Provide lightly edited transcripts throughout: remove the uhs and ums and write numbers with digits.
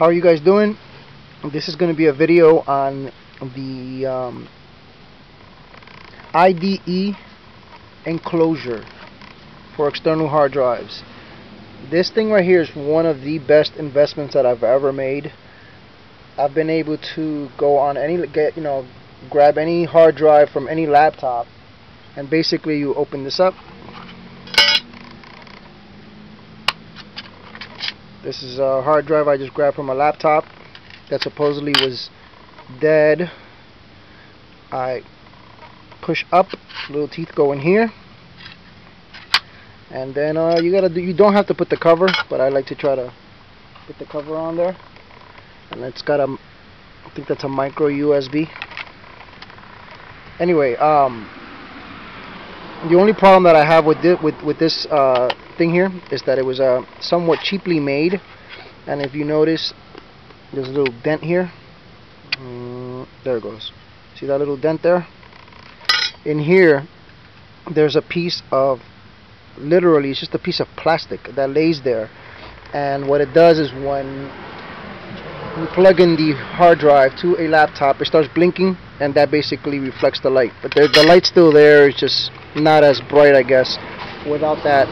How are you guys doing? This is going to be a video on the IDE enclosure for external hard drives. This thing right here is one of the best investments that I've ever made. I've been able to go on grab any hard drive from any laptop, and basically you open this up. This is a hard drive I just grabbed from a laptop that supposedly was dead. I push up, little teeth go in here, and then you don't have to put the cover, but I like to try to put the cover on there. And it's got I think that's a micro USB. Anyway, the only problem that I have with this thing here is that it was somewhat cheaply made, and if you notice, there's a little dent here. There it goes. See that little dent there? In here, there's a piece of, literally, it's just a piece of plastic that lays there, and what it does is when you plug in the hard drive to a laptop, it starts blinking, and that basically reflects the light. But the light's still there, it's just not as bright, I guess, without that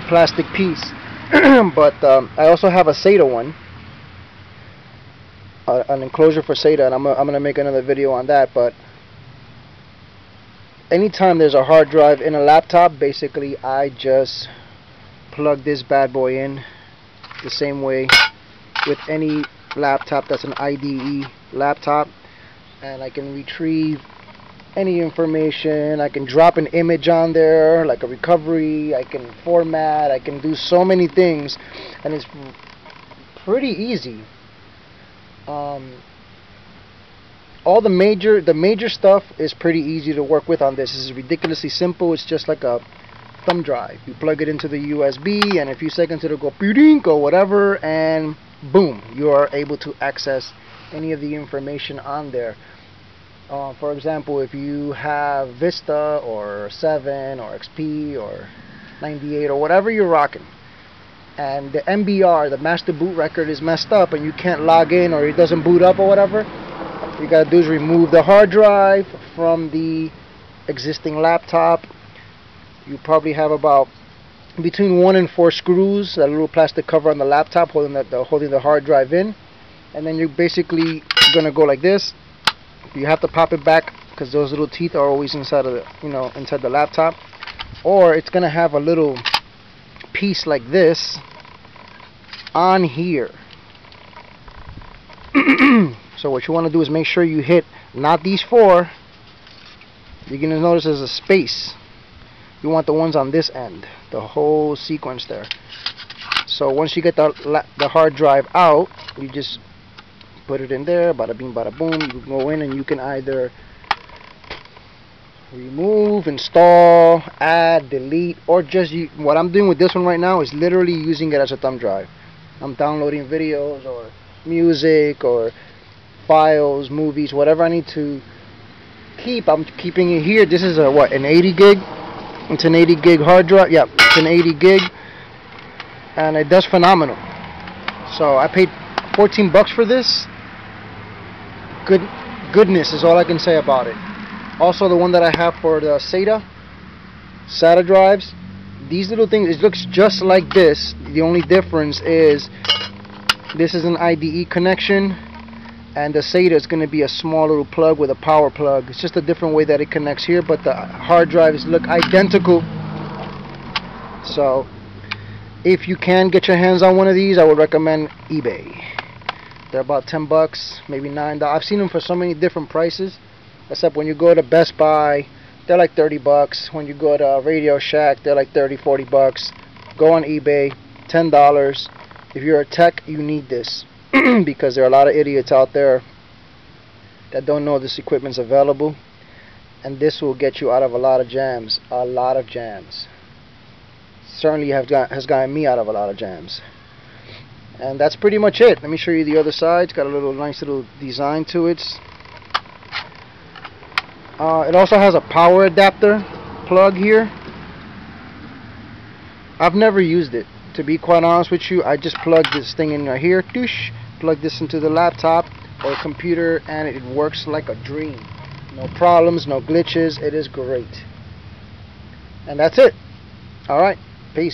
plastic piece. But I also have a SATA one, an enclosure for SATA, and I'm gonna make another video on that. But anytime there's a hard drive in a laptop, basically I just plug this bad boy in the same way with any laptop that's an IDE laptop, and I can retrieve any information. I can drop an image on there, like a recovery. I can format. I can do so many things, and it's pretty easy. All the major stuff is pretty easy to work with on this. This is ridiculously simple. It's just like a thumb drive. You plug it into the USB, and in a few seconds it'll go ping or whatever, and boom, you are able to access any of the information on there. For example, if you have Vista or 7 or XP or 98 or whatever you're rocking, and the MBR, the master boot record, is messed up and you can't log in, or it doesn't boot up or whatever, you gotta do is remove the hard drive from the existing laptop. You probably have about between 1 and 4 screws, that little plastic cover on the laptop holding the hard drive in, and then you're basically gonna go like this. You have to pop it back because those little teeth are always inside of the inside the laptop, or it's gonna have a little piece like this on here. So what you want to do is make sure you hit not these 4. You're gonna notice there's a space. You want the ones on this end, the whole sequence there. So once you get the hard drive out, you just put it in there, bada bing bada boom. You can go in and you can either remove, install, add, delete, or just what I'm doing with this one right now is literally using it as a thumb drive. I'm downloading videos or music or files, movies, whatever I need to keep, I'm keeping it here. This is a an 80 gig. It's an 80 gig hard drive. Yeah, it's an 80 gig, and it does phenomenal. So I paid 14 bucks for this. Goodness is all I can say about it. Also, the one that I have for the SATA drives, these little things, it looks just like this. The only difference is this is an IDE connection, and the SATA is going to be a small little plug with a power plug. It's just a different way that it connects here, but the hard drives look identical. So if you can get your hands on one of these, I would recommend eBay. They're about 10 bucks, maybe $9. I've seen them for so many different prices, except when you go to Best Buy, they're like 30 bucks. When you go to Radio Shack, they're like 30, 40 bucks. Go on eBay, $10. If you're a tech, you need this because there are a lot of idiots out there that don't know this equipment's available, and this will get you out of a lot of jams. A lot of jams. Certainly has gotten me out of a lot of jams. And that's pretty much it. Let me show you the other side. It's got a nice little design to it. It also has a power adapter plug here. I've never used it, to be quite honest with you. I just plug this thing in right here, doosh, plug this into the laptop or computer, and it works like a dream. No problems, no glitches. It is great. And that's it. Alright, peace.